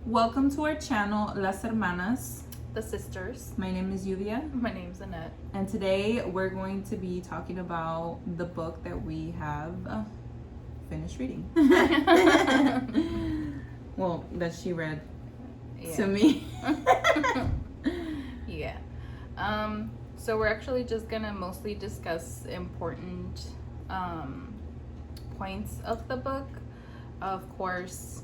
Welcome to our channel, Las Hermanas. The sisters. My name is Yulia, My name's Annette. and today we're going to be talking about the book that we have finished reading. Well, that she read to me. Yeah. So we're actually just gonna mostly discuss important points of the book. Of course,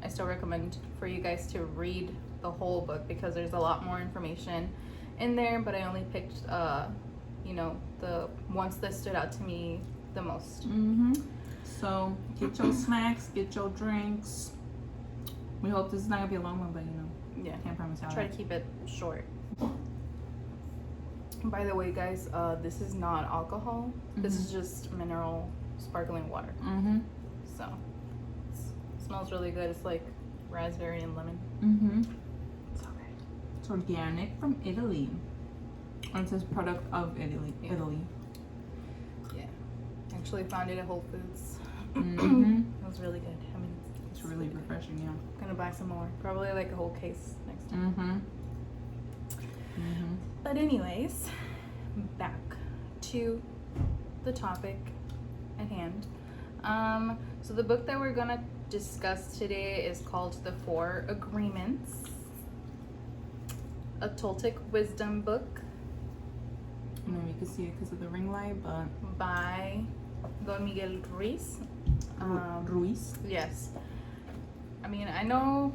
I still recommend for you guys to read the whole book because there's a lot more information in there, but I only picked the ones that stood out to me the most. So get your snacks, get your drinks. We hope this is not gonna be a long one, but Yeah. can't promise how. Try to keep it short. By the way, guys, this is not alcohol. This is just mineral sparkling water. So it smells really good. It's like raspberry and lemon. It's okay. It's organic from Italy. And it says product of Italy. Yeah. Italy. Yeah. Actually found it at Whole Foods. Mhm. It was really good. I mean, It's really refreshing, yeah. I'm gonna buy some more. Probably like a whole case next time. But anyways, back to the topic at hand. So the book that we're gonna discuss today is called The Four Agreements, a Toltec wisdom book I mean, we can see it because of the ring light, but by Don Miguel Ruiz. Ruiz. Yes. I mean, I know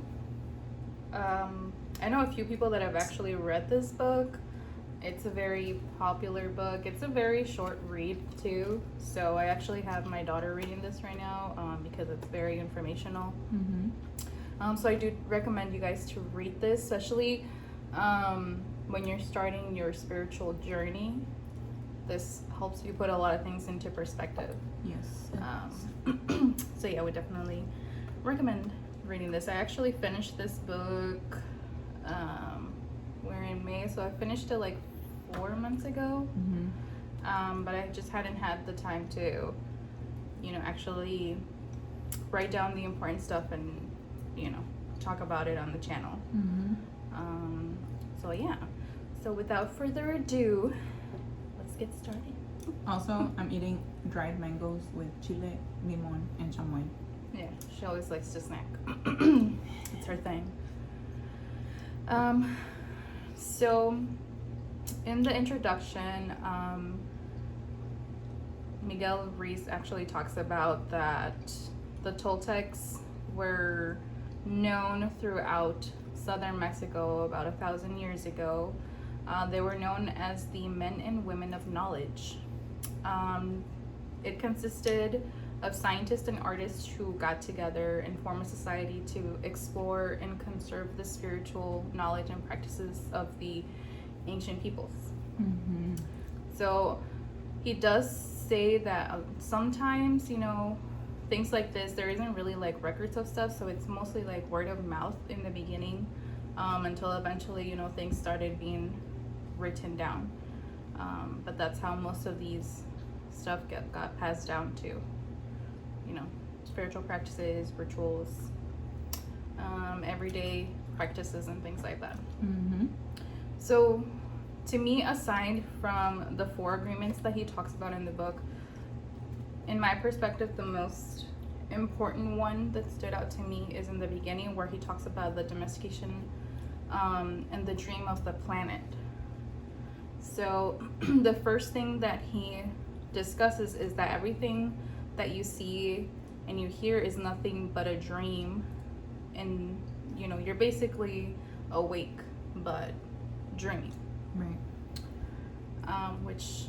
a few people that have actually read this book. It's a very popular book. It's a very short read too. So I actually have my daughter reading this right now because it's very informational. So I do recommend you guys to read this, especially when you're starting your spiritual journey. This helps you put a lot of things into perspective. Yes. So yeah, I would definitely recommend reading this. I actually finished this book we're in May, so I finished it like 4 months ago. But I just hadn't had the time to actually write down the important stuff and talk about it on the channel. So yeah, so without further ado, let's get started. Also, I'm eating dried mangoes with chile, limon, and chamoy. Yeah, she always likes to snack. It's her thing. So in the introduction, Miguel Ruiz actually talks about that the Toltecs were known throughout southern Mexico about 1,000 years ago. They were known as the men and women of knowledge. It consisted of scientists and artists who got together and formed a society to explore and conserve the spiritual knowledge and practices of the ancient peoples. So he does say that sometimes, things like this, there isn't really like records of stuff, so it's mostly like word of mouth in the beginning, until eventually, things started being written down. But that's how most of these stuff got passed down to. Spiritual practices, rituals, everyday practices and things like that. So to me, aside from the 4 agreements that he talks about in the book, in my perspective, the most important one that stood out to me is in the beginning, where he talks about the domestication and the dream of the planet. So the first thing that he discusses is that everything that you see and you hear is nothing but a dream, and you're basically awake but dreaming. Right. Which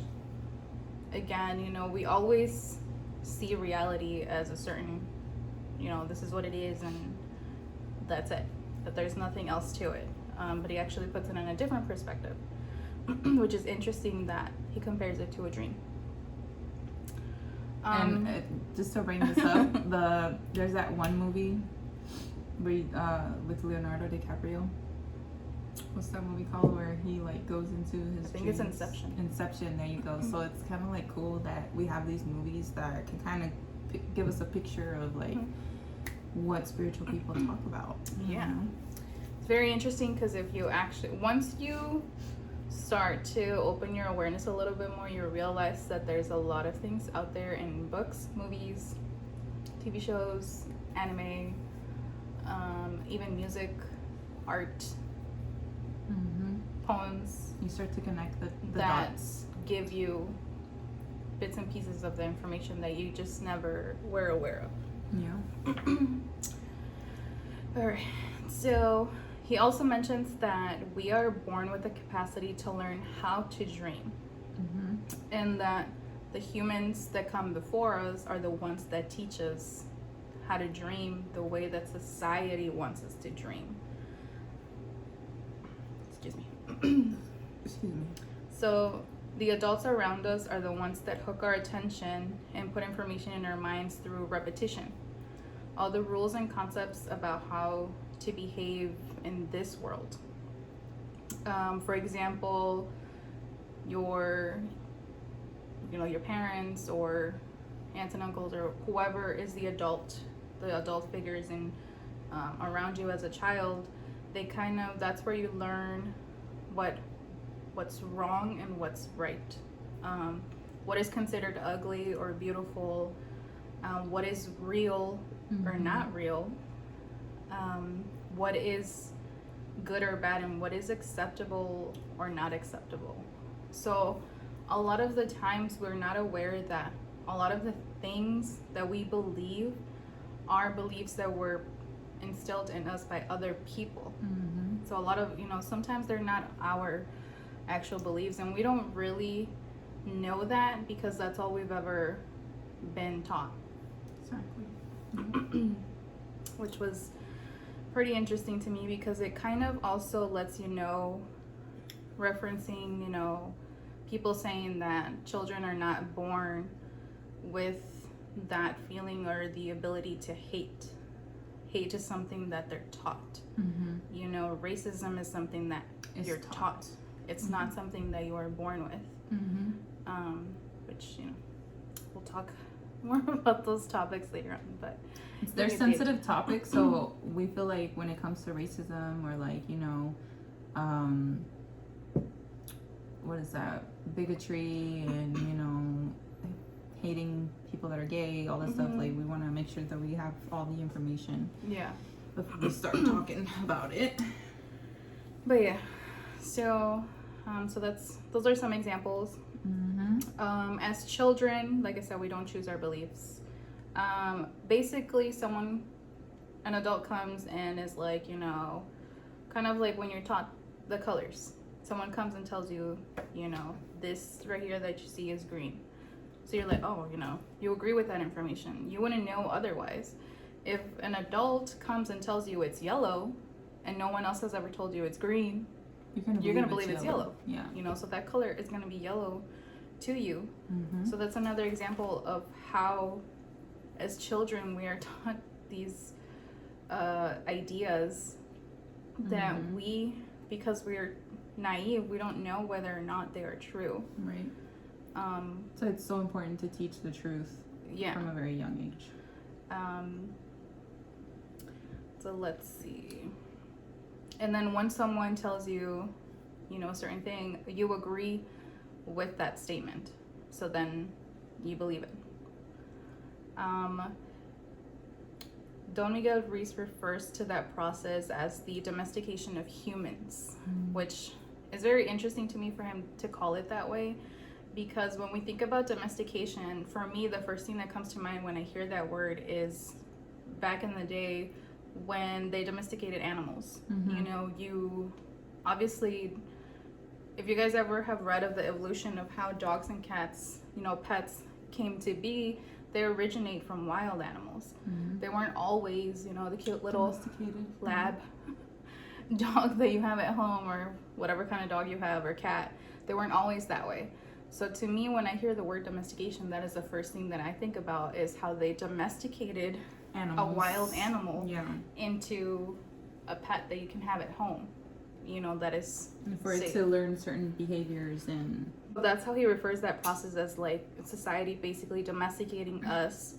again, we always see reality as a certain, this is what it is and that's it, that there's nothing else to it. But he actually puts it in a different perspective, which is interesting that he compares it to a dream. And just to bring this up, there's that one movie with Leonardo DiCaprio. What's that movie called where he like goes into his I think dreams? it's Inception. Inception, there you go. So it's kind of like cool that we have these movies that can kind of give us a picture of like what spiritual people talk about. Yeah. You know? It's very interesting because if you actually, once you start to open your awareness a little bit more, you realize that there's a lot of things out there in books, movies, TV shows, anime, even music, art, poems. You start to connect the that dots. give you bits and pieces of the information that you just never were aware of. Yeah. All right. So he also mentions that we are born with the capacity to learn how to dream, and that the humans that come before us are the ones that teach us how to dream the way that society wants us to dream. Excuse me. Excuse me. So the adults around us are the ones that hook our attention and put information in our minds through repetition. All the rules and concepts about how to behave in this world. For example, your parents or aunts and uncles or whoever is the adult figures in around you as a child, they that's where you learn what's wrong and what's right, what is considered ugly or beautiful, what is real or not real, what is good or bad, and what is acceptable or not acceptable. So a lot of the times we're not aware that a lot of the things that we believe are beliefs that were instilled in us by other people. So a lot of, sometimes they're not our actual beliefs, and we don't really know that because that's all we've ever been taught. Exactly. Which was pretty interesting to me because it kind of also lets you know, referencing, people saying that children are not born with that feeling or the ability to hate. Hate is something that they're taught. Racism is something that you're taught. It's not something that you are born with. Which, we'll talk more about those topics later on, but they're sensitive topics, so we feel like when it comes to racism or what is that, bigotry and hating people that are gay, all that stuff, like we want to make sure that we have all the information before we start talking about it. But yeah, so those are some examples. As children, like I said, we don't choose our beliefs. Basically, an adult comes and is like, kind of like when you're taught the colors. Someone comes and tells you, this right here that you see is green. So you're like, oh, you agree with that information. You wouldn't know otherwise. If an adult comes and tells you it's yellow and no one else has ever told you it's green, you're gonna believe it's yellow. Yeah. So that color is gonna be yellow to you. So that's another example of how, as children, we are taught these ideas that because we're naive, we don't know whether or not they are true. Right. So it's so important to teach the truth from a very young age. So let's see. And then when someone tells you, a certain thing, you agree with that statement. So then you believe it. Don Miguel Ruiz refers to that process as the domestication of humans, which is very interesting to me for him to call it that way, because when we think about domestication, for me, the first thing that comes to mind when I hear that word is back in the day when they domesticated animals. You obviously, if you guys ever have read of the evolution of how dogs and cats, pets came to be, they originate from wild animals. They weren't always, the cute little lab dog that you have at home or whatever kind of dog you have or cat. They weren't always that way. So to me, when I hear the word domestication, that is the first thing that I think about, is how they domesticated a wild animal into a pet that you can have at home. That is for it to learn certain behaviors, and that's how he refers that process as, like, society basically domesticating us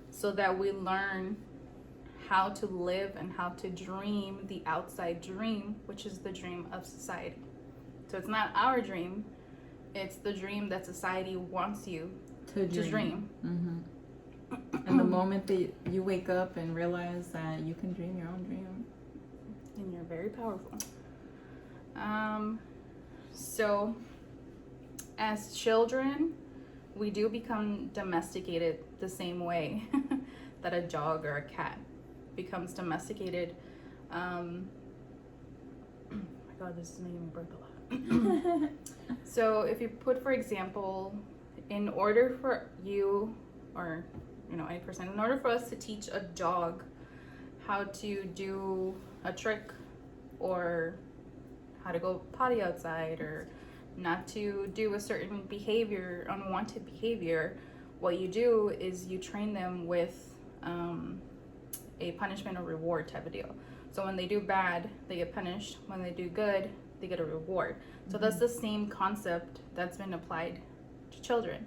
so that we learn how to live and how to dream the outside dream, which is the dream of society. So it's not our dream, it's the dream that society wants you to dream. And the moment that you wake up and realize that you can dream your own dream, and you're very powerful. So as children, we do become domesticated the same way that a dog or a cat becomes domesticated. Oh my god, this is making me burp a lot. So if you put, for example, in order for you or any person, in order for us to teach a dog how to do a trick or how to go potty outside or not to do a certain behavior, unwanted behavior, what you do is you train them with a punishment or reward type of deal. So when they do bad, they get punished. When they do good, they get a reward. So that's the same concept that's been applied to children.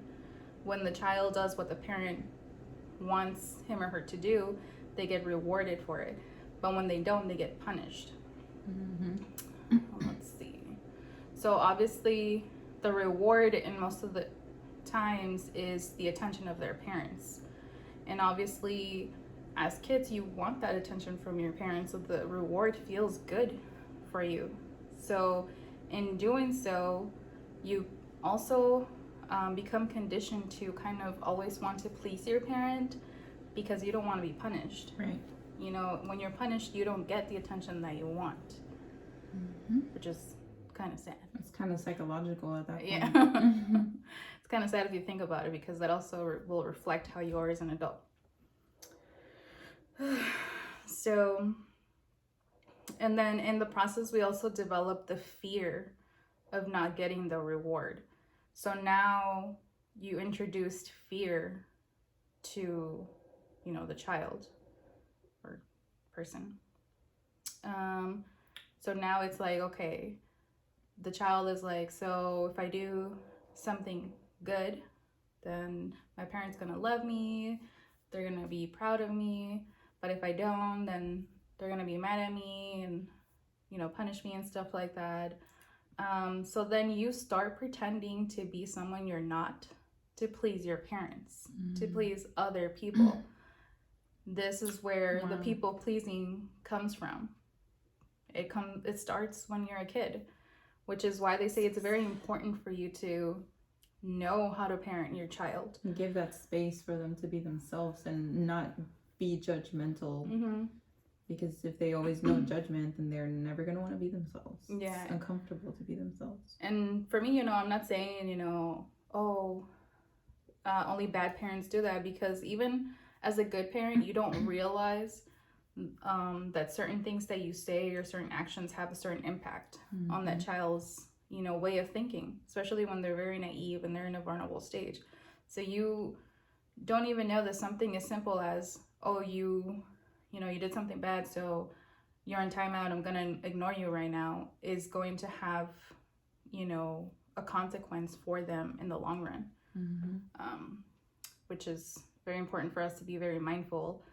When the child does what the parent wants him or her to do, they get rewarded for it. But when they don't, they get punished. Let's see. So obviously the reward in most of the times is the attention of their parents. And obviously as kids, you want that attention from your parents, so the reward feels good for you. So in doing so, you also become conditioned to kind of always want to please your parent because you don't want to be punished. Right. When you're punished, you don't get the attention that you want, which is kind of sad. It's kind of psychological at that point. Yeah. It's kind of sad if you think about it, because that also will reflect how you are as an adult. So, and then in the process, we also develop the fear of not getting the reward. So now you introduced fear to, the child or person. So now it's like, okay, the child is like, so if I do something good, then my parents gonna love me, they're gonna be proud of me. But if I don't, then they're gonna be mad at me and punish me and stuff like that. So then you start pretending to be someone you're not, to please your parents, to please other people. This is where the people pleasing comes from. It starts when you're a kid, which is why they say it's very important for you to know how to parent your child. And give that space for them to be themselves and not be judgmental. Because if they always know judgment, then they're never going to want to be themselves. Yeah. It's uncomfortable to be themselves. And for me, I'm not saying, only bad parents do that, because even as a good parent, you don't realize that certain things that you say or certain actions have a certain impact on that child's, way of thinking, especially when they're very naive and they're in a vulnerable stage. So you don't even know that something as simple as, you did something bad, so you're in timeout, I'm gonna ignore you right now, is going to have, a consequence for them in the long run. Which is very important for us to be very mindful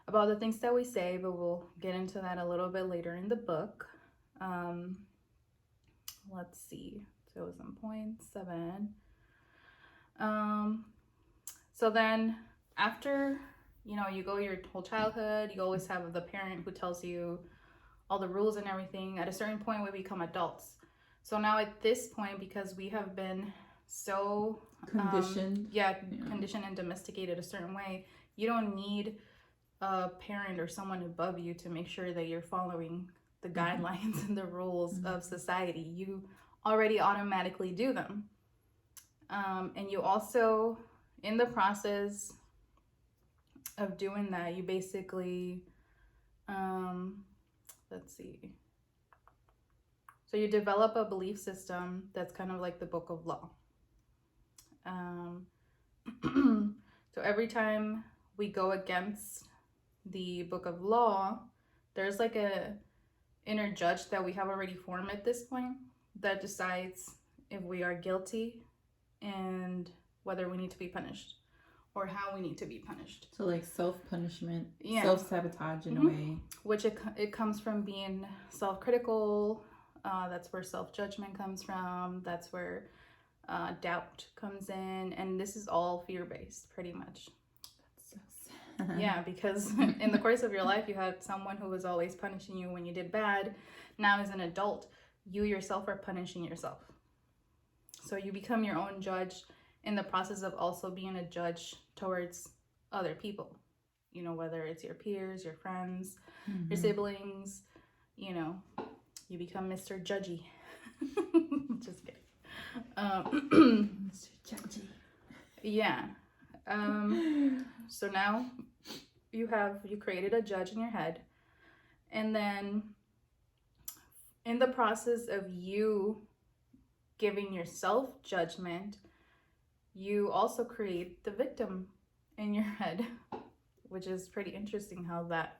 about the things that we say, but we'll get into that a little bit later in the book. Let's see. So it was on point 7. So then after, you go your whole childhood, you always have the parent who tells you all the rules and everything. At a certain point, we become adults. So now at this point, because we have been so conditioned, conditioned and domesticated a certain way, you don't need a parent or someone above you to make sure that you're following the guidelines and the rules of society. You already automatically do them. And you also, in the process of doing that, you basically, let's see. So you develop a belief system that's kind of like the book of law. So every time we go against the book of law, there's like a inner judge that we have already formed at this point that decides if we are guilty and whether we need to be punished, or how we need to be punished. So like self-punishment, self-sabotage in a way. Which it comes from being self-critical. That's where self-judgment comes from. That's where doubt comes in. And this is all fear-based, pretty much. That's so sad. Yeah, because in the course of your life, you had someone who was always punishing you when you did bad. Now as an adult, you yourself are punishing yourself. So you become your own judge in the process of also being a judge towards other people. You know, whether it's your peers, your friends, your siblings, you know, you become Mr. Judgy. Just kidding. Mr. Judgy. Yeah. So now you created a judge in your head, and then in the process of you giving yourself judgment, you also create the victim in your head, which is pretty interesting how that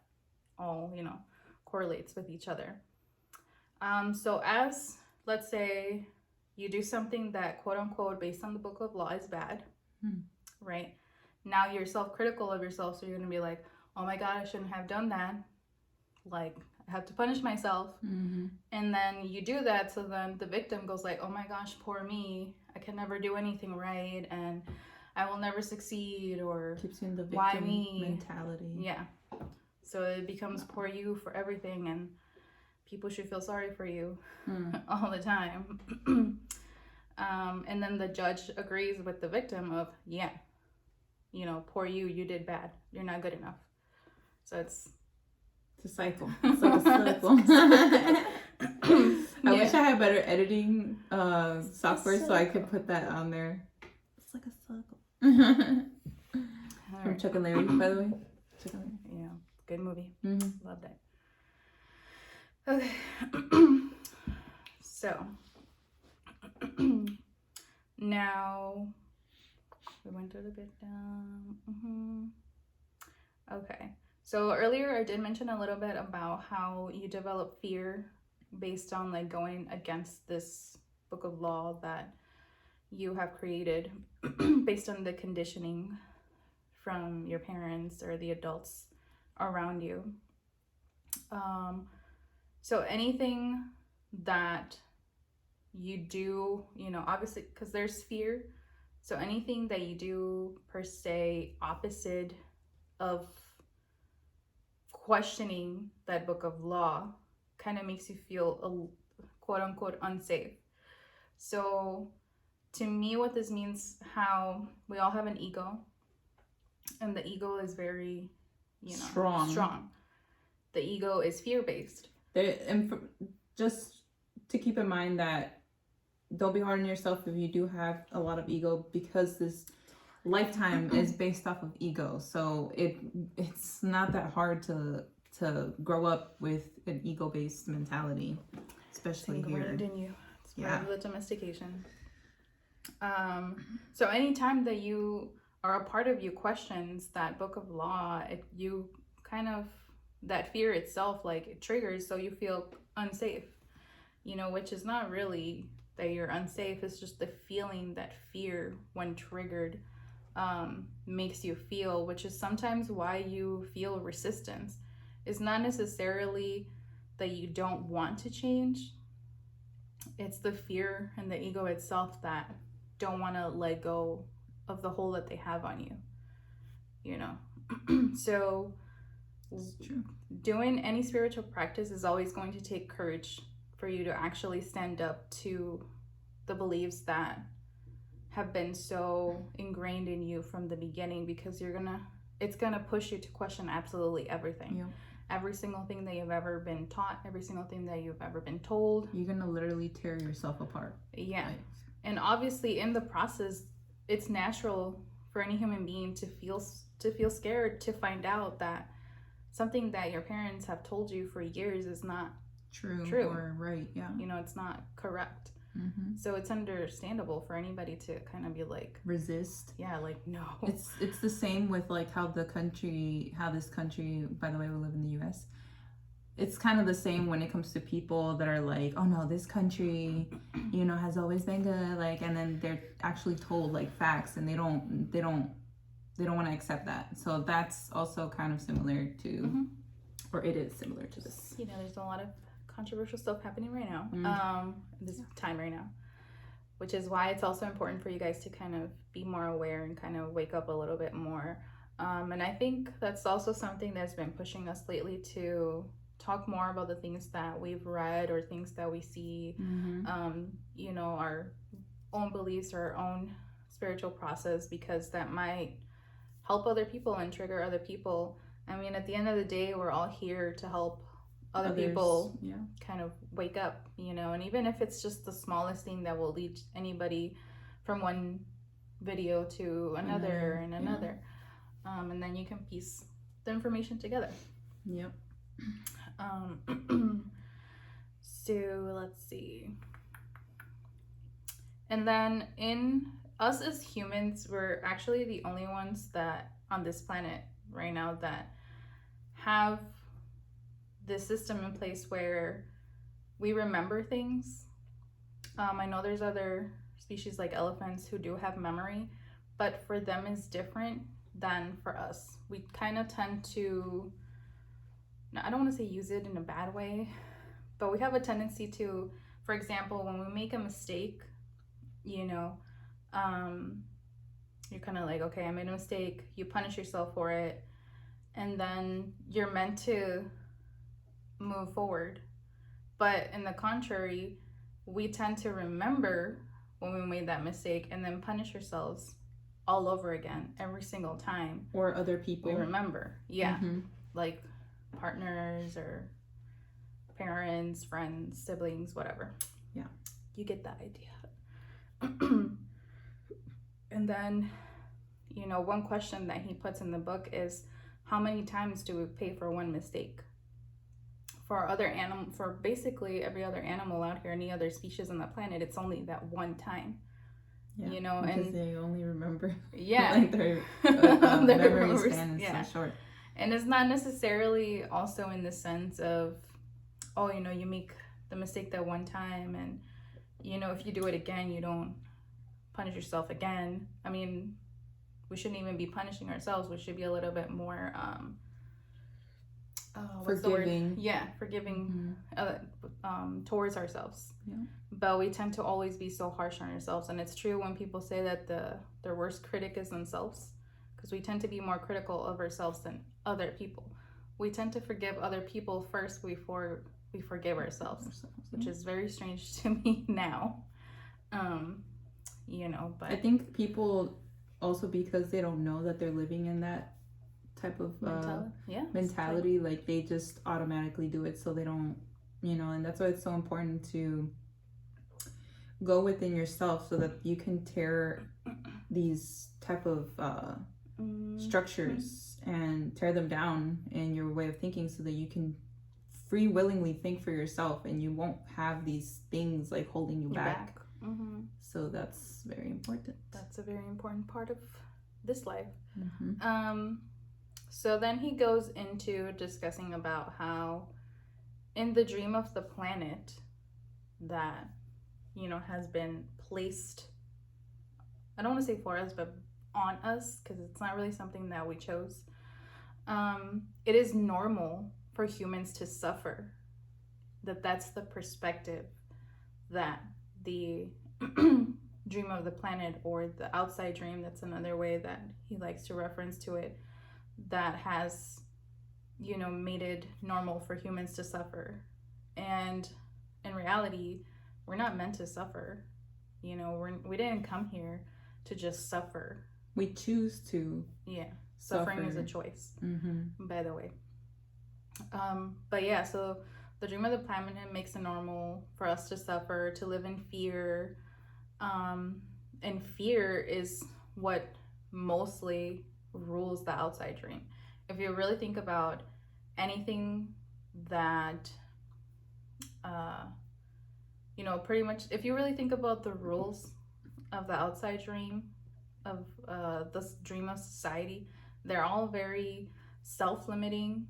all, you know, correlates with each other. So as, let's say, you do something that, quote unquote, based on the book of law is bad, right? Now you're self-critical of yourself, so you're going to be like, oh my God, I shouldn't have done that. Like, I have to punish myself. And then you do that, so then the victim goes like, oh my gosh, poor me. I can never do anything right, and I will never succeed, or keeps you in the victim why me mentality. Yeah. So it becomes poor you for everything, and people should feel sorry for you all the time. And then the judge agrees with the victim of, yeah, you know, poor you, you did bad. You're not good enough. So it's a cycle. It's like a cycle. I wish I had better editing software so I could put that on there. It's like a cycle. From Chuck and Larry, by the way. Chuck and Larry. Yeah, good movie. Loved it. Okay. So now we went a little bit down. Okay. So earlier I did mention a little bit about how you develop fear based on like going against this book of law that you have created based on the conditioning from your parents or the adults around you. So anything that you do, you know, obviously because there's fear. So anything that you do per se opposite of questioning that book of law kind of makes you feel quote unquote unsafe. So to me, what this means, how we all have an ego, and the ego is very, you know, strong. The ego is fear-based. Just to keep in mind that don't be hard on yourself if you do have a lot of ego, because this lifetime is based off of ego. So it's not that hard to grow up with an ego-based mentality, especially here. In you. It's part of the domestication. So anytime that you or a part of you questions that book of law, you kind of, that fear itself, like it triggers, so you feel unsafe, you know, which is not really that you're unsafe. It's just the feeling that fear, when triggered, makes you feel, which is sometimes why you feel resistance. It's not necessarily that you don't want to change. It's the fear and the ego itself that don't want to let go of the hold that they have on you, you know. So doing any spiritual practice is always going to take courage for you to actually stand up to the beliefs that have been so ingrained in you from the beginning, because it's gonna push you to question absolutely everything. Yeah. Every single thing that you've ever been taught, every single thing that you've ever been told. You're gonna literally tear yourself apart. Yeah. Right. And obviously in the process, it's natural for any human being to feel scared to find out that something that your parents have told you for years is not true or right. Yeah. You know, it's not correct. So it's understandable for anybody to kind of be like, resist. Yeah, like, no. It's the same with like how this country, by the way, we live in the US. It's kind of the same when it comes to people that are like, oh no, this country, you know, has always been good, like, and then they're actually told like facts, and they don't they don't want to accept that. So that's also kind of similar to, or it is similar to this. You know, there's a lot of controversial stuff happening right now, this time right now, which is why it's also important for you guys to kind of be more aware and kind of wake up a little bit more. And I think that's also something that's been pushing us lately to talk more about the things that we've read or things that we see, you know, our own beliefs or our own spiritual process, because that might help other people and trigger other people. I mean, at the end of the day, we're all here to help other people kind of wake up, you know, and even if it's just the smallest thing that will lead anybody from one video to another and another, and then you can piece the information together. Yep. So let's see. And then in us as humans, we're actually the only ones that on this planet right now that have this system in place where we remember things. I know there's other species like elephants who do have memory, but for them is different than for us. We kind of tend to, I don't want to say use it in a bad way, but we have a tendency to, for example, when we make a mistake, you know, you're kind of like, okay, I made a mistake, you punish yourself for it, and then you're meant to move forward. But in the contrary, we tend to remember when we made that mistake and then punish ourselves all over again every single time. Or other people. We remember. Like partners or parents, friends, siblings, whatever. Yeah. You get that idea. And then, you know, one question that he puts in the book is, how many times do we pay for one mistake? For other animal, for basically every other animal out here, any other species on the planet, it's only that one time. Yeah, you know, because and they only remember. Yeah, like their memory span is so short. And it's not necessarily also in the sense of, oh, you know, you make the mistake that one time, and you know, if you do it again, you don't punish yourself again. I mean, we shouldn't even be punishing ourselves. We should be a little bit more forgiving. Forgiving towards ourselves. Yeah. But we tend to always be so harsh on ourselves, and it's true when people say that their worst critic is themselves, because we tend to be more critical of ourselves than other people. We tend to forgive other people first before we forgive ourselves, which is very strange to me now. You know, but I think people also, because they don't know that they're living in that type of mentality, like they just automatically do it, so they don't, you know, and that's why it's so important to go within yourself so that you can tear these type of structures and tear them down in your way of thinking, so that you can free willingly think for yourself and you won't have these things like holding you back. So that's very important. That's a very important part of this life. So then he goes into discussing about how in the dream of the planet that, you know, has been placed, I don't want to say for us, but on us, because it's not really something that we chose. It is normal for humans to suffer. That's the perspective that the dream of the planet, or the outside dream, that's another way that he likes to reference to it, that has, you know, made it normal for humans to suffer. And in reality, we're not meant to suffer. You know, we didn't come here to just suffer. We choose to. Yeah, suffering is a choice, by the way. But yeah, so the dream of the planet makes it normal for us to suffer, to live in fear. And fear is what mostly rules the outside dream. If you really think about anything that, you know, pretty much, if you really think about the rules of the outside dream, of this dream of society, they're all very self-limiting.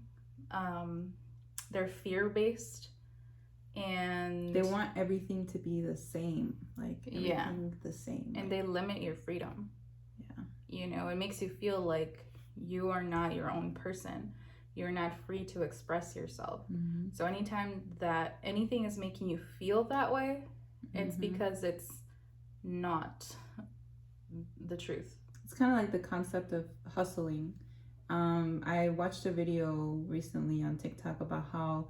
They're fear-based, and they want everything to be the same, like everything the same, and they limit your freedom. you know, it makes you feel like you are not your own person. You're not free to express yourself. So anytime that anything is making you feel that way, it's because it's not the truth. It's kind of like the concept of hustling. I watched a video recently on TikTok about how,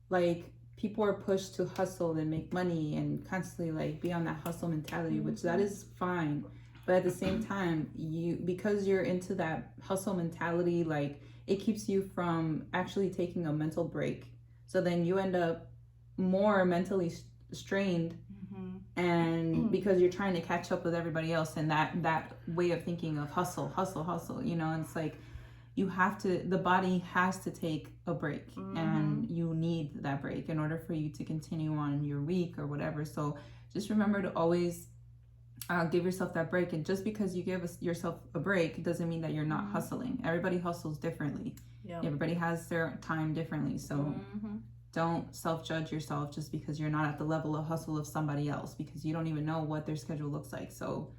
like, people are pushed to hustle and make money and constantly, like, be on that hustle mentality, which that is fine. But at the same time, because you're into that hustle mentality, like, it keeps you from actually taking a mental break. So then you end up more mentally strained, and because you're trying to catch up with everybody else, and that way of thinking of hustle, you know, and it's like, you have to, the body has to take a break, and you need that break in order for you to continue on your week or whatever. So just remember to always give yourself that break. And just because you give yourself a break doesn't mean that you're not hustling. Everybody hustles differently. Everybody has their time differently. So don't self-judge yourself just because you're not at the level of hustle of somebody else, because you don't even know what their schedule looks like. So,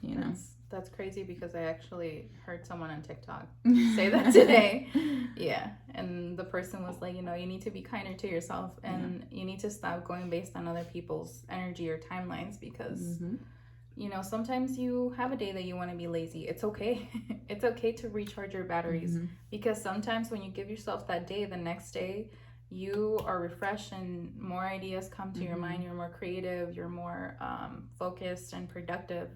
you know. That's crazy, because I actually heard someone on TikTok say that today. Yeah. And the person was like, you know, you need to be kinder to yourself, and you need to stop going based on other people's energy or timelines, because, you know, sometimes you have a day that you want to be lazy. It's okay. It's okay to recharge your batteries, because sometimes when you give yourself that day, the next day, you are refreshed and more ideas come to your mind. You're more creative, you're more focused and productive,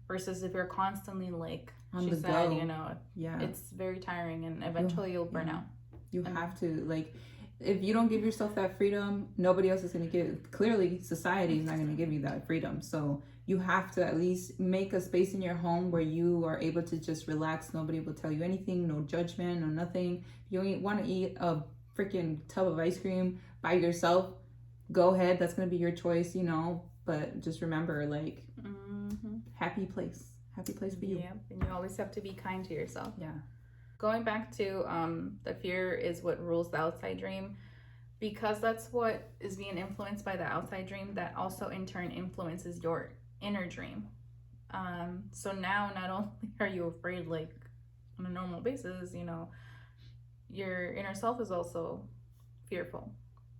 versus if you're constantly, like she said, you know, it's very tiring, and eventually you'll burn out. You have to, like, if you don't give yourself that freedom, nobody else is going to give. Clearly society is not going to give you that freedom. So you have to at least make a space in your home where you are able to just relax. Nobody will tell you anything, no judgment, no nothing. You want to eat a freaking tub of ice cream by yourself, go ahead, that's gonna be your choice, you know, but just remember, like, happy place for you. And you always have to be kind to yourself. Going back to the fear is what rules the outside dream, because that's what is being influenced by the outside dream, that also in turn influences your inner dream. So now not only are you afraid, like, on a normal basis, you know, your inner self is also fearful.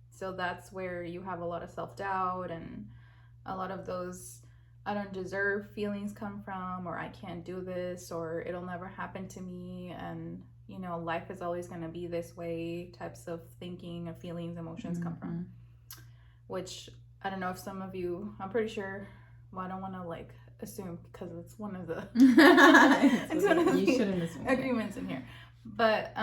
So that's where you have a lot of self-doubt, and a lot of those I don't deserve feelings come from, or I can't do this, or it'll never happen to me, and, you know, life is always going to be this way types of thinking, of feelings, emotions come from. Which I don't know if some of you, I'm pretty sure, well, I don't want to, like, assume, because it's one of the it's one of the agreements in here. But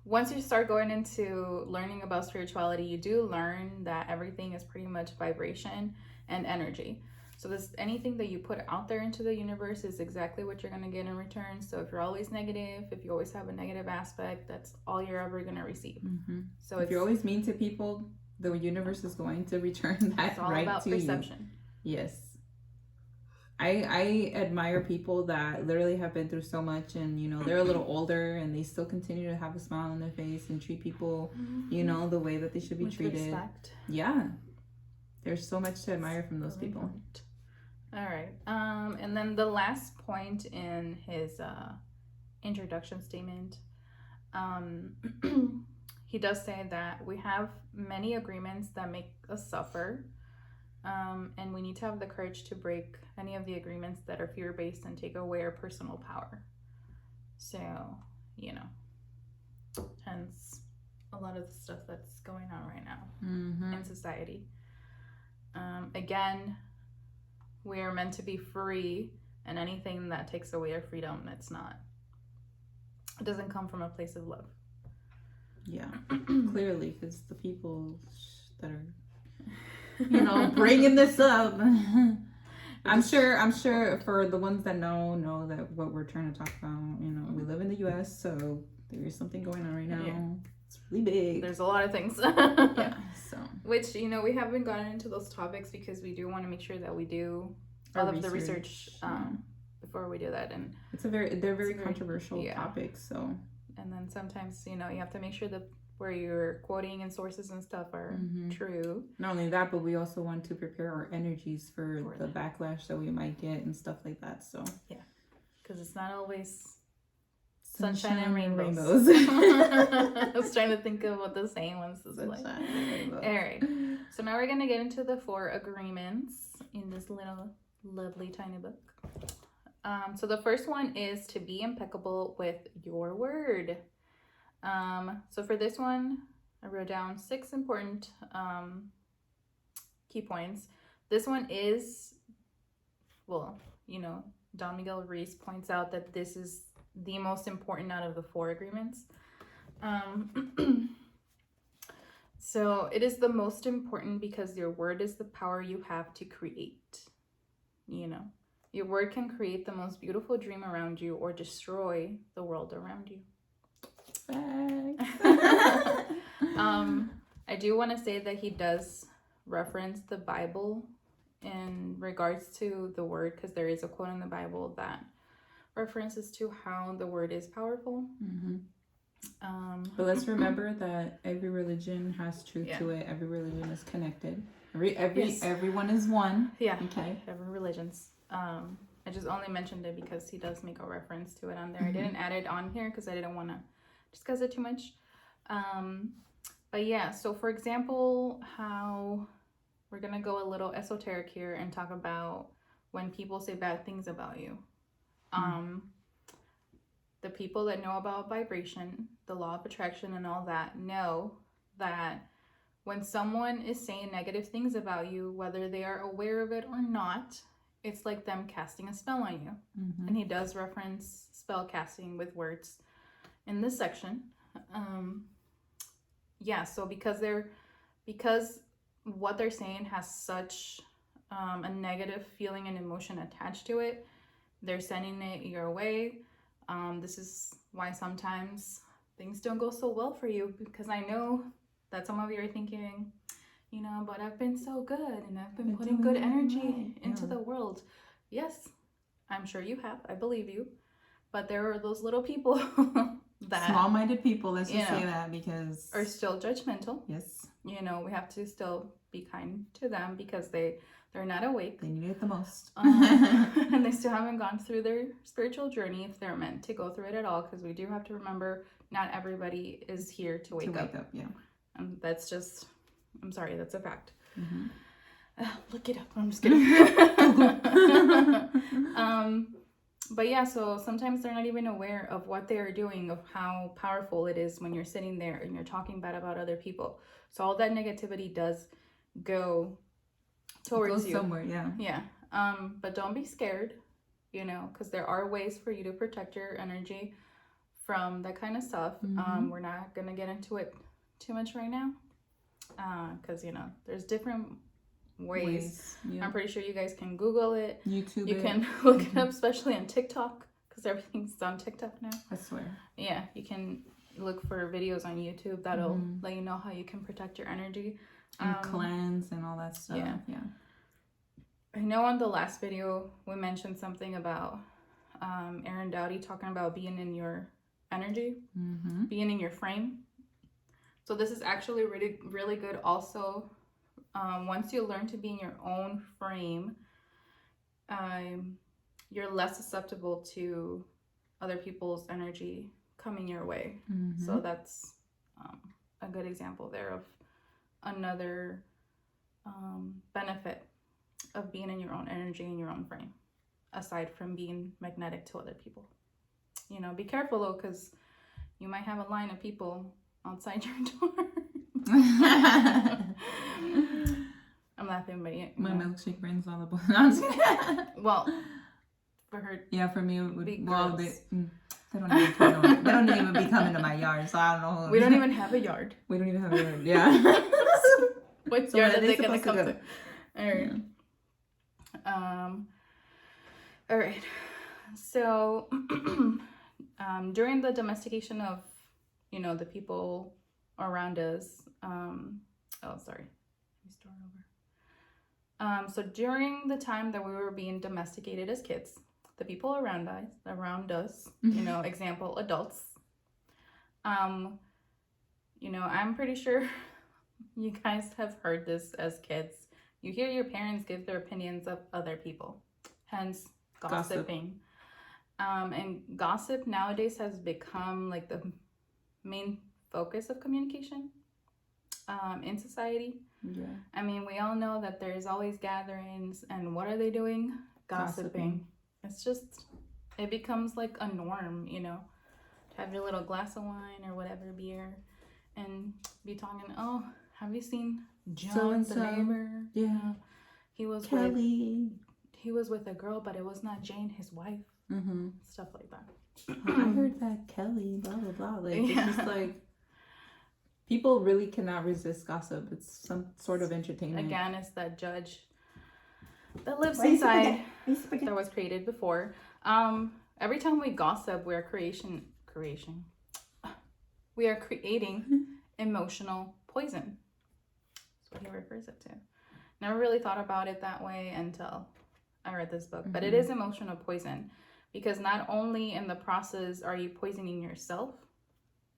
once you start going into learning about spirituality, you do learn that everything is pretty much vibration and energy. So this, anything that you put out there into the universe is exactly what you're going to get in return. So if you're always negative, if you always have a negative aspect, that's all you're ever going to receive. So if you're always mean to people, the universe is going to return that right to you. It's all about perception. Yes. I admire people that literally have been through so much, and, you know, they're a little older and they still continue to have a smile on their face and treat people, you know, the way that they should be treated. Respect. Yeah. There's so much to admire from those people. Important. All right. And then the last point in his introduction statement, he does say that we have many agreements that make us suffer. And we need to have the courage to break any of the agreements that are fear-based and take away our personal power. So, you know, hence a lot of the stuff that's going on right now in society. Again, we are meant to be free, and anything that takes away our freedom, it's not. It doesn't come from a place of love. Yeah, clearly, because the people that are, you know, bringing this up. I'm sure for the ones that know that what we're trying to talk about, you know, we live in the U.S., so there is something going on right now. Yeah. It's really big. There's a lot of things. Yeah. So, which, you know, we haven't gotten into those topics because we do want to make sure that we do all of the research before we do that, and they're very controversial topics. So, and then sometimes, you know, you have to make sure that where you're quoting and sources and stuff are true. Not only that, but we also want to prepare our energies for the backlash that we might get and stuff like that. So because it's not always sunshine and rainbows. I was trying to think of what the saying was. Like. Rainbows. All right. So now we're going to get into the 4 agreements in this little lovely tiny book. So the first one is to be impeccable with your word. So for this one, I wrote down 6 important key points. This one is, well, you know, Don Miguel Ruiz points out that this is the most important out of the 4 agreements. So it is the most important because your word is the power you have to create. You know, your word can create the most beautiful dream around you or destroy the world around you. I do want to say that he does reference the Bible in regards to the word, because there is a quote in the Bible that references to how the word is powerful. But let's remember that every religion has truth to it. Every religion is connected. Everyone is one. Yeah. Okay. Every religion's. I just only mentioned it because he does make a reference to it on there. I didn't add it on here because I didn't want to discuss it too much. But yeah, so for example, how we're gonna go a little esoteric here and talk about when people say bad things about you. The people that know about vibration, the law of attraction and all that, know that when someone is saying negative things about you, whether they are aware of it or not, it's like them casting a spell on you. And he does reference spell casting with words in this section. Yeah, so because what they're saying has such a negative feeling and emotion attached to it, they're sending it your way. This is why sometimes things don't go so well for you, because I know that some of you are thinking, you know, but I've been so good and I've been putting good energy into the world. Yes, I'm sure you have. I believe you. But there are those little people that... Small-minded people, let's just say that, because... are still judgmental. Yes. You know, we have to still be kind to them because they're not awake. They need it the most. And they still haven't gone through their spiritual journey, if they're meant to go through it at all, because we do have to remember not everybody is here to wake up. Yeah. And that's just, I'm sorry, that's a fact. Look it up. I'm just kidding. But yeah, so sometimes they're not even aware of what they are doing, of how powerful it is when you're sitting there and you're talking bad about other people. So all that negativity does go towards you. Somewhere, yeah. Yeah. But don't be scared, you know, because there are ways for you to protect your energy from that kind of stuff. We're not going to get into it too much right now, because, you know, there's different ways. Yeah. I'm pretty sure you guys can Google it. YouTube. You can look it up, especially on TikTok, because everything's on TikTok now. I swear. Yeah, you can look for videos on YouTube that'll let you know how you can protect your energy. And cleanse and all that stuff. Yeah. I know on the last video we mentioned something about Aaron Dowdy talking about being in your energy, being in your frame. So this is actually really, really good also. Once you learn to be in your own frame, you're less susceptible to other people's energy coming your way. So that's a good example there of another benefit of being in your own energy in your own frame, aside from being magnetic to other people. You know, be careful though, because you might have a line of people outside your door. I'm laughing, but yeah, my milkshake brings all the boys. Well, for her, yeah, for me, it would, well, they don't even be coming to my yard, so I don't know. We don't even have a yard. We don't even have a yard. Yeah. What yard are they gonna come to? All right. Yeah. All right. So, during the domestication of, you know, the people around us. Let me start over. So during the time that we were being domesticated as kids, the people around us, you know, example, adults, you know, I'm pretty sure you guys have heard this as kids. You hear your parents give their opinions of other people, hence gossiping. And gossip nowadays has become like the main focus of communication in society. Yeah. I mean, we all know that there's always gatherings, and what are they doing? Gossiping. It's just, it becomes like a norm, you know, to have your little glass of wine or whatever, beer, and be talking, oh, have you seen John, the neighbor? Yeah. He was Kelly. He was with a girl, but it was not Jane, his wife. Mm-hmm. Stuff like that. I heard that Kelly, blah, blah, blah. Like, it's just like, people really cannot resist gossip. It's some sort of entertainment. Again, it's that judge that lives inside that was created before. Every time we gossip, we are creating emotional poison. That's what he refers it to. Never really thought about it that way until I read this book. But it is emotional poison, because not only in the process are you poisoning yourself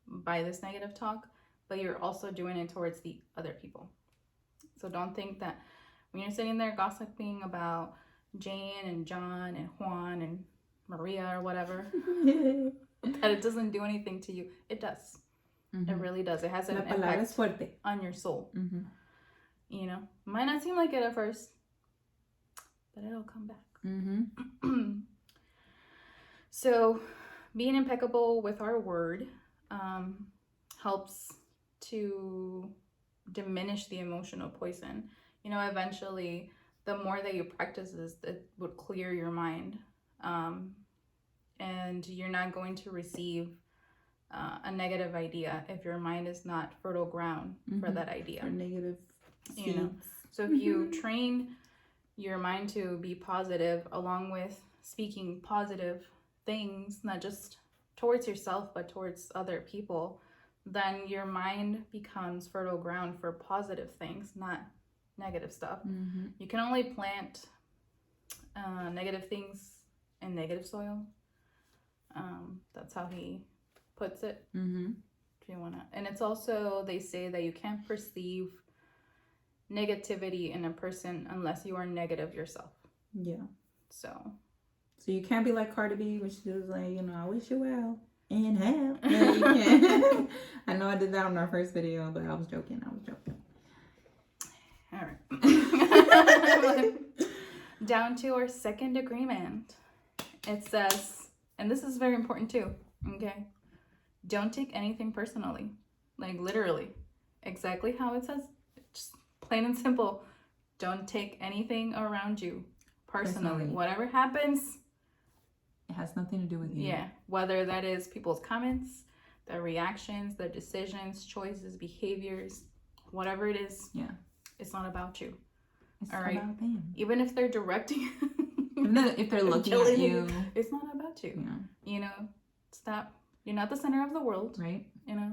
by this negative talk, but you're also doing it towards the other people. So don't think that when you're sitting there gossiping about Jane and John and Juan and Maria or whatever, that it doesn't do anything to you. It does. It really does. It has an impact on your soul. You know, might not seem like it at first, but it'll come back. So being impeccable with our word helps to diminish the emotional poison. You know, eventually, the more that you practice this, it would clear your mind. And you're not going to receive a negative idea if your mind is not fertile ground for that idea. Or negative seeds. You know, so if you train your mind to be positive, along with speaking positive things, not just towards yourself, but towards other people, then your mind becomes fertile ground for positive things, not negative stuff. You can only plant negative things in negative soil. That's how he puts it. If you wanna, and it's also, they say that you can't perceive negativity in a person unless you are negative yourself. Yeah. So you can't be like Cardi B, which is like, you know, I wish you well. Inhale. No, you can't. I know I did that on our first video, but I was joking. All right. Down to our second agreement. It says, and this is very important too, okay? Don't take anything personally. Like literally. Exactly how it says. Just plain and simple. Don't take anything around you personally. Whatever happens, it has nothing to do with you. Yeah. Whether that is people's comments, their reactions, their decisions, choices, behaviors, whatever it is. Yeah. It's not about you. It's all right. About them. Even if they're directing if they're looking at you, it's not about you. Yeah. You know, stop. You're not the center of the world. Right. You know,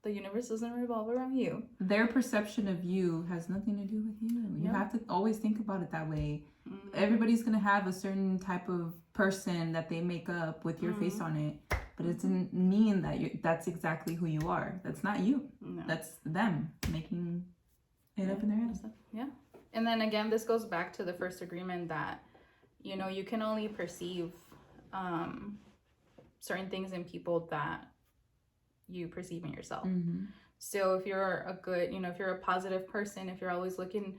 the universe doesn't revolve around you. Their perception of you has nothing to do with you. You have to always think about it that way. Everybody's going to have a certain type of person that they make up with your face on it. But it doesn't mean that that's exactly who you are. That's not you. No. That's them making it up in their head. Yeah. And then again, this goes back to the first agreement that, you know, you can only perceive certain things in people that you perceive in yourself. So if you're a good, you know, if you're a positive person, if you're always looking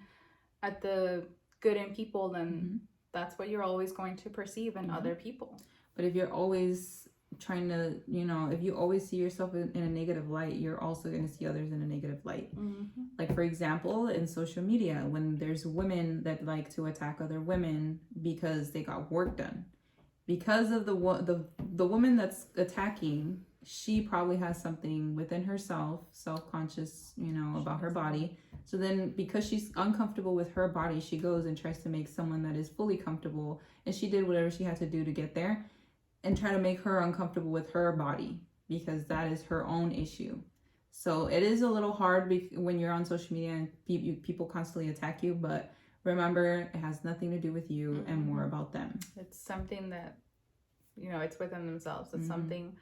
at the good in people, then that's what you're always going to perceive in other people. But if you're always trying to, you know, if you always see yourself in a negative light, you're also going to see others in a negative light. Like, for example, in social media, when there's women that like to attack other women because they got work done, because of the woman that's attacking, she probably has something within herself, self-conscious, you know, about her body. So then because she's uncomfortable with her body, she goes and tries to make someone that is fully comfortable, and she did whatever she had to do to get there, and try to make her uncomfortable with her body because that is her own issue. So it is a little hard when you're on social media and people constantly attack you, but remember, it has nothing to do with you and more about them. It's something that, you know, it's within themselves. It's something,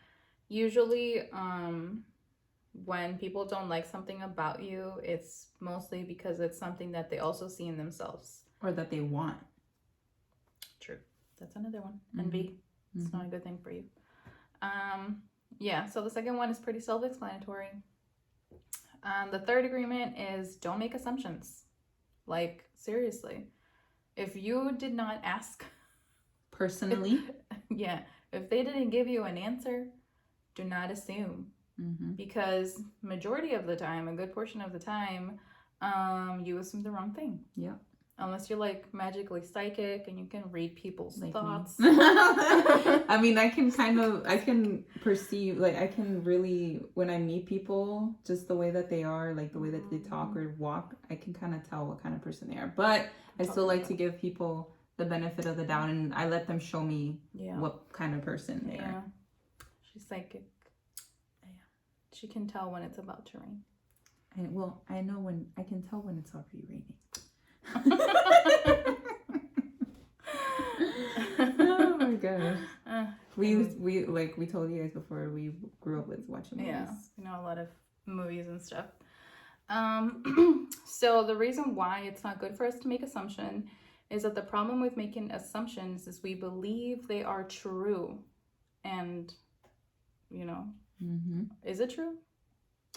usually when people don't like something about you, it's mostly because it's something that they also see in themselves. Or that they want. True. That's another one. Envy. It's not a good thing for you. Yeah, so the second one is pretty self-explanatory. The third agreement is don't make assumptions. Like, seriously. If you did not ask personally, if they didn't give you an answer, do not assume. Because majority of the time, a good portion of the time, you assume the wrong thing. Yeah. Unless you're like magically psychic and you can read people's thoughts. I mean, I can perceive, like, I can really, when I meet people, just the way that they are, like the way that they talk or walk, I can kind of tell what kind of person they are. But I still like to give people the benefit of the doubt, and I let them show me what kind of person they are. She's psychic. Yeah. She can tell when it's about to rain. I can tell when it's already raining. Oh my gosh. We told you guys before, we grew up with watching movies. Yeah, you know, a lot of movies and stuff. So the reason why it's not good for us to make assumption is that the problem with making assumptions is we believe they are true. And, you know, is it true?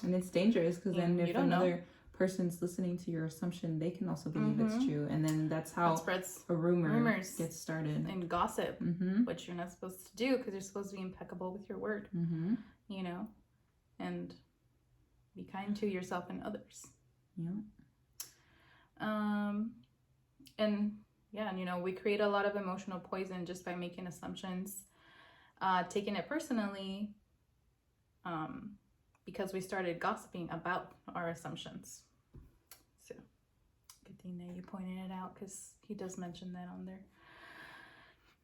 And it's dangerous because then if another person's listening to your assumption, they can also believe it's true. And then that's how a rumors gets started. And gossip, which you're not supposed to do because you're supposed to be impeccable with your word, you know, and be kind to yourself and others. And you know, we create a lot of emotional poison just by making assumptions, taking it personally, because we started gossiping about our assumptions. So, good thing that you pointed it out because he does mention that on there.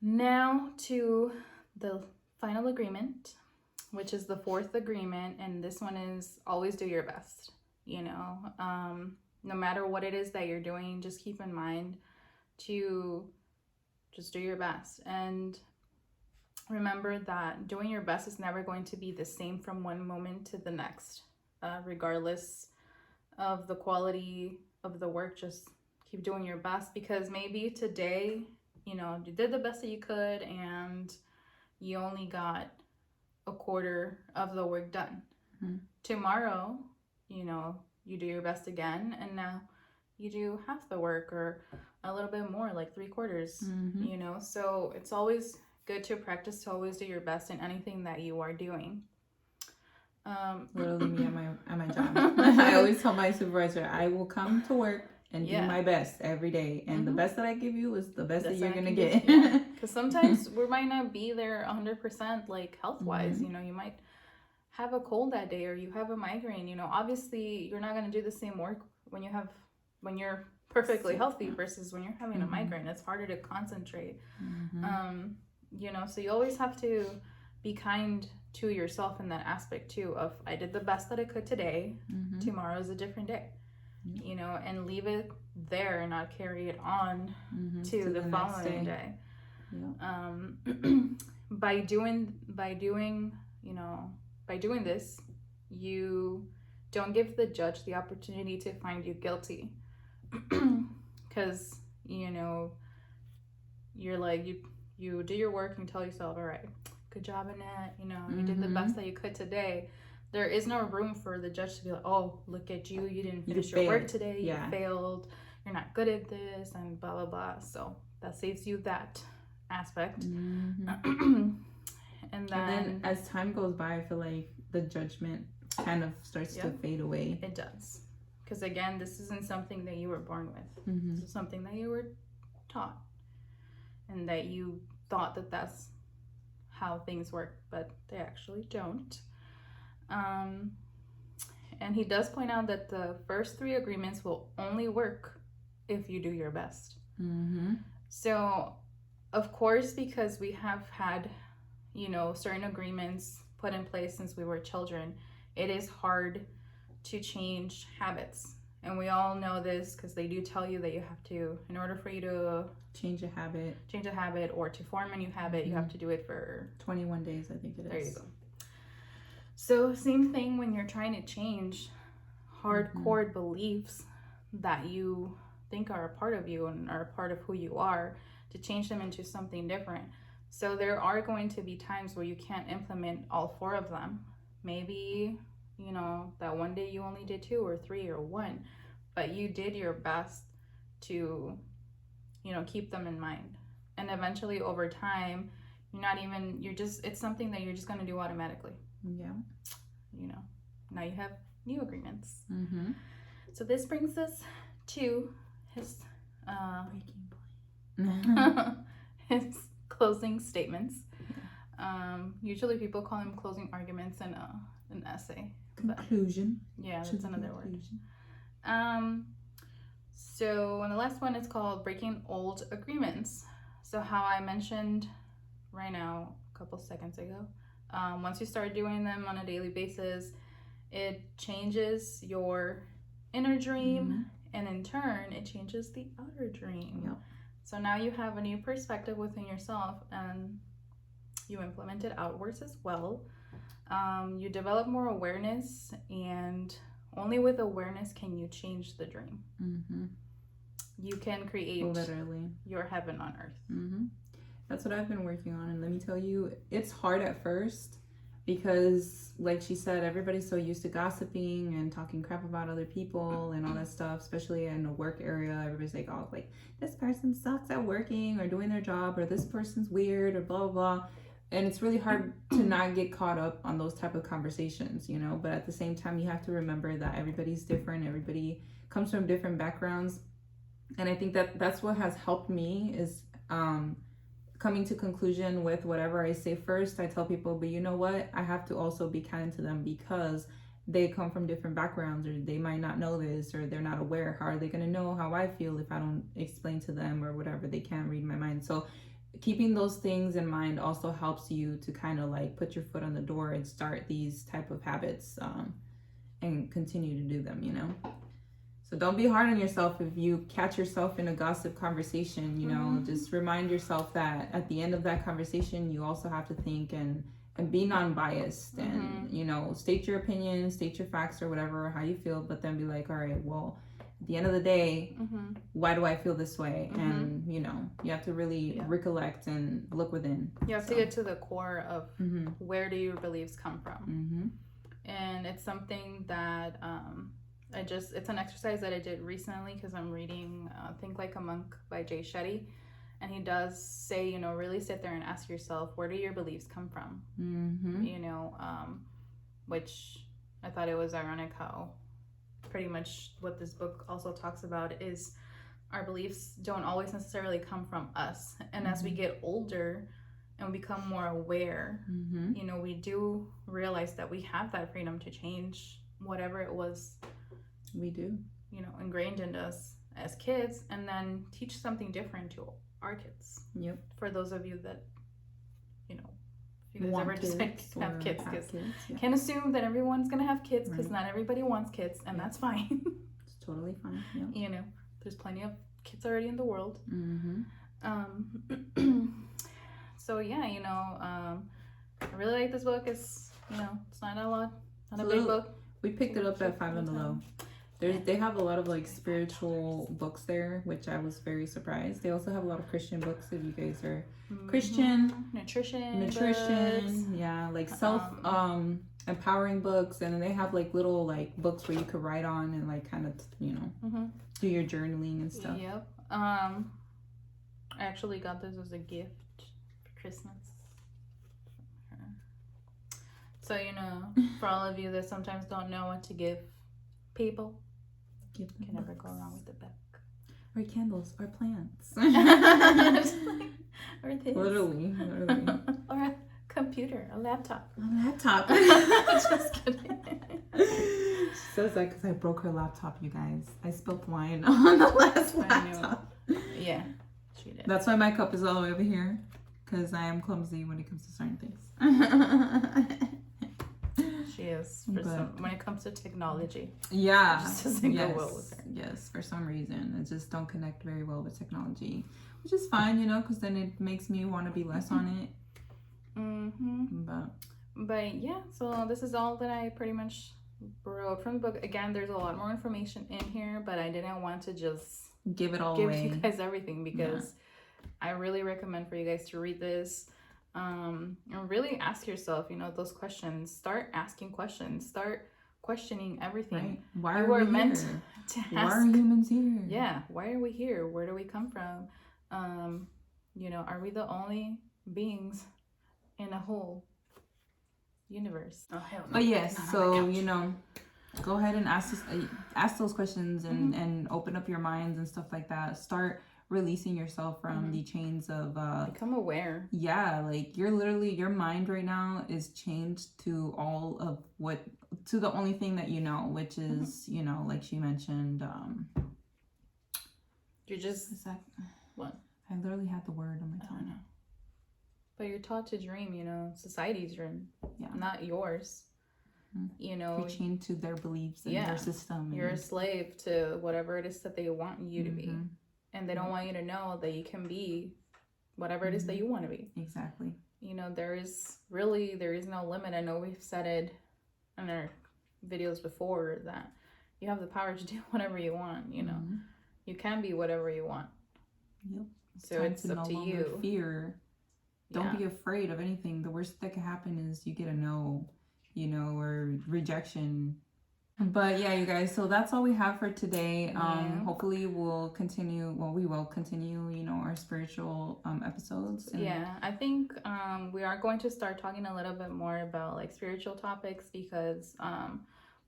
Now to the final agreement, which is the fourth agreement, and this one is always do your best. You know, no matter what it is that you're doing, just keep in mind to just do your best. And remember that doing your best is never going to be the same from one moment to the next, regardless of the quality of the work. Just keep doing your best, because maybe today, you know, you did the best that you could and you only got a quarter of the work done. Tomorrow, you know, you do your best again, and now you do half the work or a little bit more, like 3/4, you know. So it's always good to practice to always do your best in anything that you are doing. Literally me at my job. I always tell my supervisor, I will come to work and do my best every day, and the best that I give you is the best that you're gonna get. Because sometimes we might not be there 100%, like health wise. You know, you might have a cold that day, or you have a migraine. You know, obviously you're not gonna do the same work when you're perfectly healthy versus when you're having a migraine. It's harder to concentrate. You know, so you always have to be kind to yourself in that aspect too, of I did the best that I could today. Tomorrow is a different day. You know, and leave it there and not carry it on to the following day. By doing this, you don't give the judge the opportunity to find you guilty, because you know, you're like, you do your work and tell yourself, all right, good job, Annette, you know, you did the best that you could today. There is no room for the judge to be like, oh, look at you, you didn't finish your work today, you failed, you're not good at this, and blah blah blah. So that saves you that aspect. And then as time goes by, I feel like the judgment kind of starts to fade away. It does, because again, this isn't something that you were born with. This is something that you were taught, and that you thought that that's how things work, but they actually don't. And he does point out that the first 3 agreements will only work if you do your best. So, of course, because we have had, you know, certain agreements put in place since we were children, it is hard to change habits. And we all know this because they do tell you that you have to, in order for you to change a habit or to form a new habit, you have to do it for 21 days, I think it is. There you go. So same thing when you're trying to change hardcore beliefs that you think are a part of you and are a part of who you are, to change them into something different. So there are going to be times where you can't implement all 4 of them. Maybe, you know, that one day you only did 2 or 3 or 1, but you did your best to, you know, keep them in mind. And eventually over time, it's something that you're just going to do automatically. Yeah. You know, now you have new agreements. Mm-hmm. So this brings us to his breaking point. his closing statements. Usually people call them closing arguments in an essay. Conclusion. Yeah, that's another word. So, and the last one is called breaking old agreements. So how I mentioned right now, a couple seconds ago, once you start doing them on a daily basis, it changes your inner dream, and in turn, it changes the outer dream. Yep. So now you have a new perspective within yourself, and you implement it outwards as well. You develop more awareness, and only with awareness can you change the dream. Mm-hmm. You can create literally your heaven on earth. Mm-hmm. That's what I've been working on, and let me tell you, it's hard at first because, like she said, everybody's so used to gossiping and talking crap about other people and all that stuff, especially in a work area. Everybody's like, oh, like, this person sucks at working or doing their job, or this person's weird, or blah blah blah. And it's really hard to not get caught up on those type of conversations, you know. But at the same time, you have to remember that everybody's different. Everybody comes from different backgrounds. And I think that that's what has helped me is coming to conclusion with whatever I say first. I tell people, but you know what? I have to also be kind to them because they come from different backgrounds, or they might not know this, or they're not aware. How are they going to know how I feel if I don't explain to them or whatever? They can't read my mind. So keeping those things in mind also helps you to kind of like put your foot on the door and start these type of habits and continue to do them, you know. So don't be hard on yourself if you catch yourself in a gossip conversation, you know. Just remind yourself that at the end of that conversation, you also have to think and be non-biased and, you know, state your opinion, state your facts or whatever, how you feel, but then be like, all right, well, at the end of the day, why do I feel this way? And, you know, you have to really recollect and look within. You have to get to the core of where do your beliefs come from. And it's something that it's an exercise that I did recently because I'm reading Think Like a Monk by Jay Shetty. And he does say, you know, really sit there and ask yourself, where do your beliefs come from? You know, which I thought it was ironic how pretty much what this book also talks about is our beliefs don't always necessarily come from us. And as we get older and we become more aware, you know, we do realize that we have that freedom to change whatever it was we do, you know, ingrained in us as kids, and then teach something different to our kids. Yep. For those of you that, you know, if you guys ever decide to have kids, can't assume that everyone's gonna have kids because not everybody wants kids, and that's fine. It's totally fine. Yep. You know, there's plenty of kids already in the world. So yeah, you know, I really like this book. It's, you know, it's not a lot, not a big book. We picked it up at 5 on the Low. They have a lot of like spiritual books there, which I was very surprised. They also have a lot of Christian books if you guys are Christian. Nutrition books. Yeah, like self empowering books, and then they have like little like books where you could write on and like kind of, you know, do your journaling and stuff. Yep. I actually got this as a gift for Christmas. So, you know, for all of you that sometimes don't know what to give people, you can never go wrong with the book. Or candles, or plants. Or this. Literally. Or a computer, a laptop. Just kidding. She says that because I broke her laptop, you guys. I spilled wine on the last laptop. Yeah, she did. That's why my cup is all the way over here, because I am clumsy when it comes to certain things. She is, when it comes to technology. Yeah. It just doesn't go well with her. Yes, for some reason. I just don't connect very well with technology, which is fine, you know, because then it makes me want to be less on it. But yeah, so this is all that I pretty much wrote from the book. Again, there's a lot more information in here, but I didn't want to just give it all away. Give you guys everything because I really recommend for you guys to read this. And really ask yourself, you know, those questions. Start asking questions. Start questioning everything. Right. Why You are we meant here? to ask. Why are humans here? Yeah. Why are we here? Where do we come from? You know, are we the only beings in a whole universe? Oh hell no. But yes, Not on so the couch. you know, go ahead and ask those questions and open up your minds and stuff like that. Start releasing yourself from the chains of Become aware. yeah, like you're literally, your mind right now is chained to all of to the only thing that you know, which is you know, like she mentioned, You're just is that what? I literally had the word on my I tongue. don't know. But you're taught to dream, you know, society's dream, not yours. You know, you're chained to their beliefs and their system. You're a slave to whatever it is that they want you to be. And they don't want you to know that you can be whatever it is that you want to be. Exactly. You know, there is no limit. I know we've said it in our videos before that you have the power to do whatever you want, you know. You can be whatever you want. Yep. So it's up to you. Fear. Don't be afraid of anything. The worst that can happen is you get a no, you know, or rejection. But yeah, you guys, so that's all we have for today. Hopefully we will continue, you know, our spiritual episodes. I think we are going to start talking a little bit more about like spiritual topics because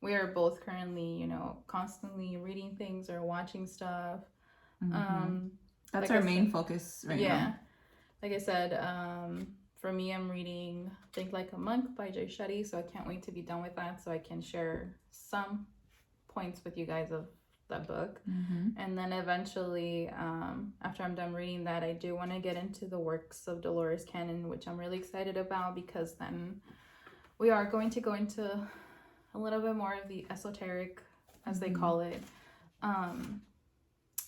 we are both currently, you know, constantly reading things or watching stuff. That's our main focus right now. Like I said, for me, I'm reading Think Like a Monk by Jay Shetty, so I can't wait to be done with that so I can share some points with you guys of that book. And then eventually, after I'm done reading that, I do want to get into the works of Dolores Cannon, which I'm really excited about because then we are going to go into a little bit more of the esoteric, as they call it,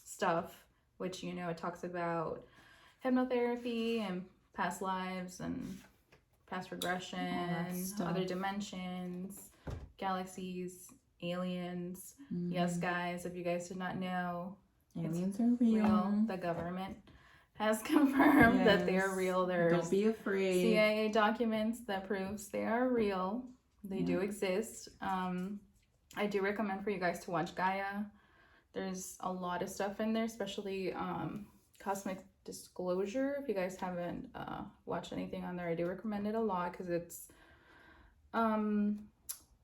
stuff, which, you know, it talks about hypnotherapy and past lives and past regression, other dimensions, galaxies, aliens. Yes, guys, if you guys did not know, aliens are real. The government has confirmed that they are real. There's Don't be afraid. CIA documents that proves they are real. They do exist. I do recommend for you guys to watch Gaia. There's a lot of stuff in there, especially Cosmic Disclosure. If you guys haven't watched anything on there, I do recommend it a lot because it's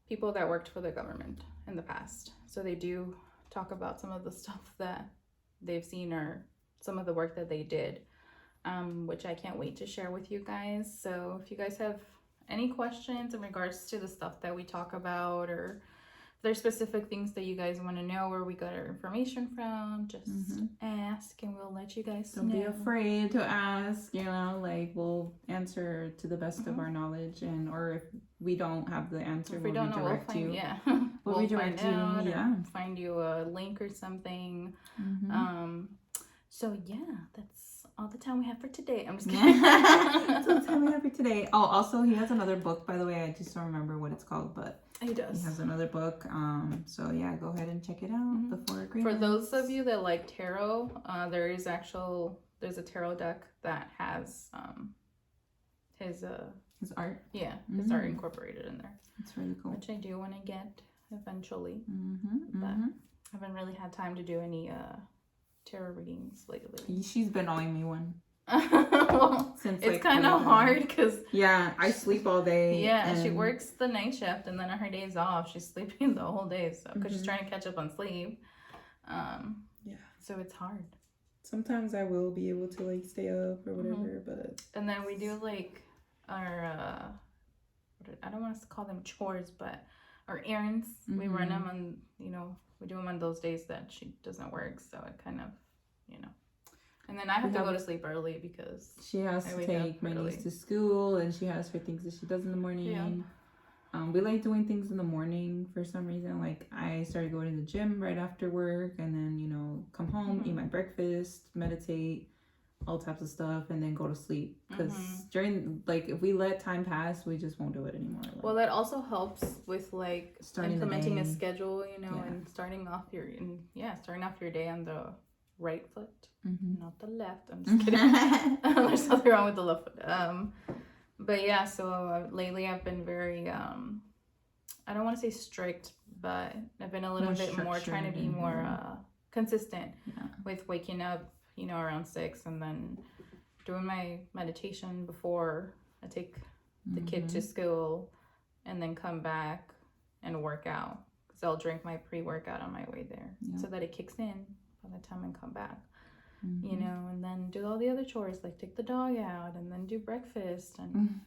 people that worked for the government in the past. So they do talk about some of the stuff that they've seen or some of the work that they did, which I can't wait to share with you guys. So if you guys have any questions in regards to the stuff that we talk about, or if there's specific things that you guys want to know where we got our information from, just ask and we'll let you guys know. Don't be afraid to ask, you know, like we'll answer to the best of our knowledge, and or if we don't have the answer, if we don't know, we'll find we'll redirect you. Find you a link or something. So yeah, that's all the time we have for today. I'm just kidding. That's all the time we have for today. Oh, also he has another book, by the way. I just don't remember what it's called, but he does. He has another book. So yeah, go ahead and check it out. The Four Agreements. For those of you that like tarot, there's a tarot deck that has his art. Yeah, his art incorporated in there. It's really cool. Which I do want to get eventually. But I haven't really had time to do any tarot readings lately. She's been owing me one. Well, since it's kind of hard because I sleep all day. She works the night shift, and then on her days off she's sleeping the whole day, so because she's trying to catch up on sleep. So it's hard. Sometimes I will be able to like stay up or whatever, but and then we do like our I don't want to call them chores, but our errands. We run them on, you know, we do them on those days that she doesn't work, so it kind of, you know. And then I have to go to sleep early because she has to take my niece to school, and she has her things that she does in the morning. We like doing things in the morning for some reason. Like I started going to the gym right after work, and then, you know, come home, eat my breakfast, meditate, all types of stuff, and then go to sleep. Because during, like, if we let time pass, we just won't do it anymore. Like, well, that also helps with like implementing a schedule, you know, and starting off your day on the right foot, not the left. I'm just kidding. There's nothing wrong with the left foot. But yeah, so lately I've been very, I don't want to say strict, but I've been a little bit more trying to be more consistent with waking up, you know, around 6 and then doing my meditation before I take the kid to school and then come back and work out. Because I'll drink my pre-workout on my way there so that it kicks in by the time I come back. You know, and then do all the other chores, like take the dog out and then do breakfast, and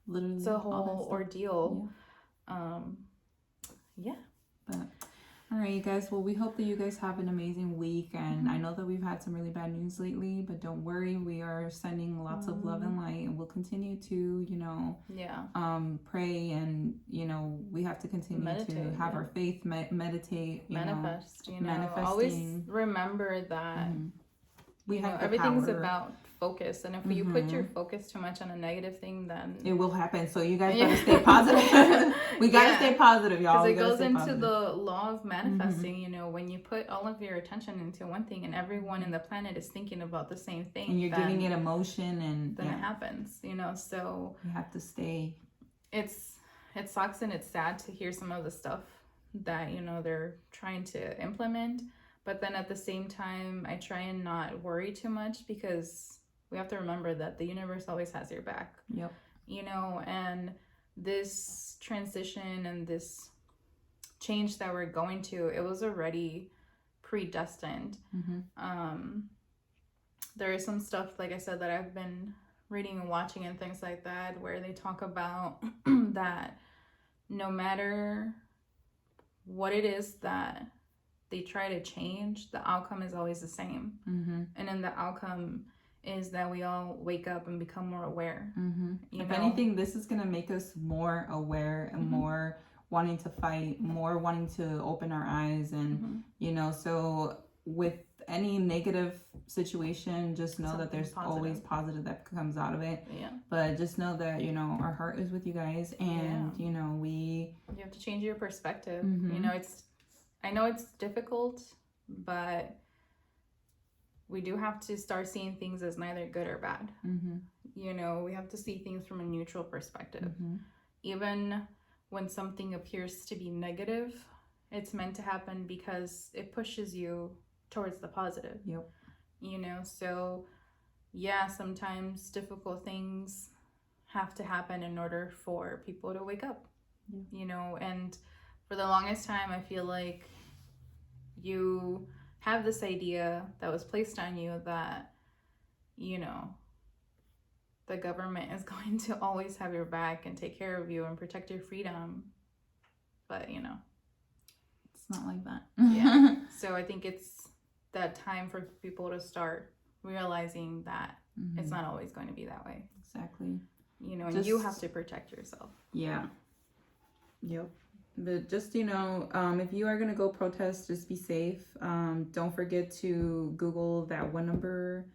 literally it's a whole ordeal. But all right, you guys, well, we hope that you guys have an amazing week, and I know that we've had some really bad news lately, but don't worry, we are sending lots of love and light, and we'll continue to, you know, pray, and, you know, we have to continue to have our faith, meditate, manifest, you know, manifesting. Always remember that we have everything's about focus, and if you put your focus too much on a negative thing, then it will happen. So you guys gotta stay positive. We gotta stay positive, y'all. Because it goes into the law of manifesting. You know, when you put all of your attention into one thing, and everyone in the planet is thinking about the same thing, and you're giving it emotion, and then it happens. You know, so you have to stay. It sucks and it's sad to hear some of the stuff that, you know, they're trying to implement. But then at the same time, I try and not worry too much, because we have to remember that the universe always has your back. Yep. You know, and this transition and this change that we're going to, it was already predestined. There is some stuff, like I said, that I've been reading and watching and things like that, where they talk about that no matter what it is that they try to change, the outcome is always the same. And then the outcome is that we all wake up and become more aware. If anything, this is going to make us more aware and more wanting to fight, more wanting to open our eyes. And, you know, so with any negative situation, just know that there's always positive that comes out of it. But just know that, you know, our heart is with you guys, and, you know, you have to change your perspective. You know, I know it's difficult, but we do have to start seeing things as neither good or bad. You know, we have to see things from a neutral perspective. Even when something appears to be negative, it's meant to happen because it pushes you towards the positive. You know, so yeah, sometimes difficult things have to happen in order for people to wake up. You know, and for the longest time, I feel like you have this idea that was placed on you that, you know, the government is going to always have your back and take care of you and protect your freedom. But, you know, it's not like that. So I think it's that time for people to start realizing that it's not always going to be that way. Exactly. You know, and you have to protect yourself. But just, you know, if you are going to go protest, just be safe. Don't forget to Google that one number.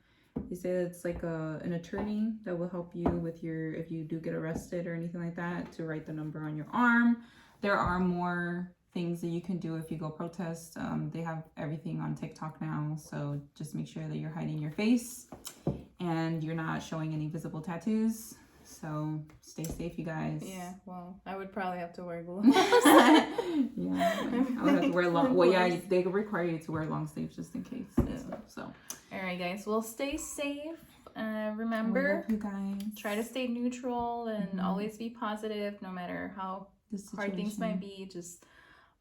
They say it's like an attorney that will help you with if you do get arrested or anything like that, to write the number on your arm. There are more things that you can do if you go protest. They have everything on TikTok now. So just make sure that you're hiding your face and you're not showing any visible tattoos. So stay safe, you guys. Yeah, well, I would probably have to wear gloves. I would have to wear long. Well, yeah, they require you to wear long sleeves just in case. So. All right, guys. Well, stay safe. Remember, you guys, try to stay neutral and always be positive, no matter how hard things might be. Just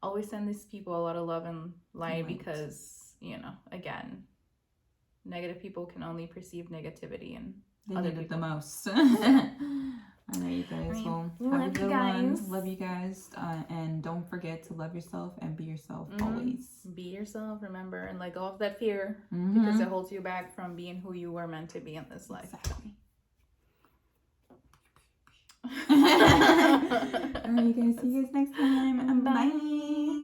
always send these people a lot of love and light, because, you know, again, negative people can only perceive negativity, and they other need people it the most. All right, you guys. Well, have a good one. Love you guys. And don't forget to love yourself and be yourself always. Be yourself, remember, and let go of that fear, because it holds you back from being who you were meant to be in this life. Exactly. All right, you guys. See you guys next time. Bye.